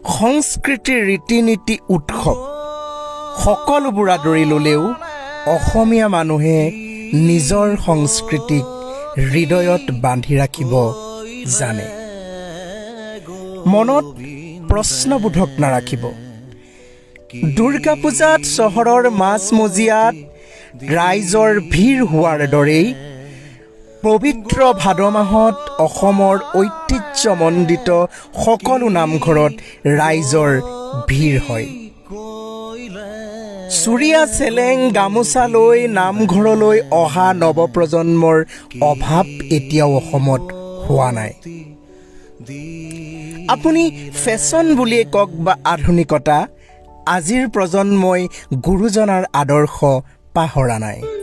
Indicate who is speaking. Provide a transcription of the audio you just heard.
Speaker 1: সংস্কৃতিৰ ৰীতি-নীতি উৎসৱ সকলোবোৰ আদৰি ল'লেও অসমীয়া মানুহে নিজৰ সংস্কৃতিক হৃদয়ত বান্ধি ৰাখিব জানে। মনত প্ৰশ্নবোধক নাৰাখিব। দুৰ্গা পূজাত চহৰৰ মাজমজিয়াত ৰাইজৰ ভিৰ হোৱাৰ দৰেই পবিত্ৰ ভাদ মাহত অসমৰ ঐতিহ্যমণ্ডিত সকলো নামঘৰত ৰাইজৰ ভিৰ হয়। চুৰিয়া চেলেং গামোচা লৈ নামঘৰলৈ অহা নৱপ্ৰজন্মৰ অভাৱ এতিয়াও অসমত হোৱা নাই। আপুনি ফেশ্বন বুলিয়ে কওক বা আধুনিকতা, আজিৰ প্ৰজন্মই গুৰুজনাৰ আদৰ্শ পাহৰা নাই।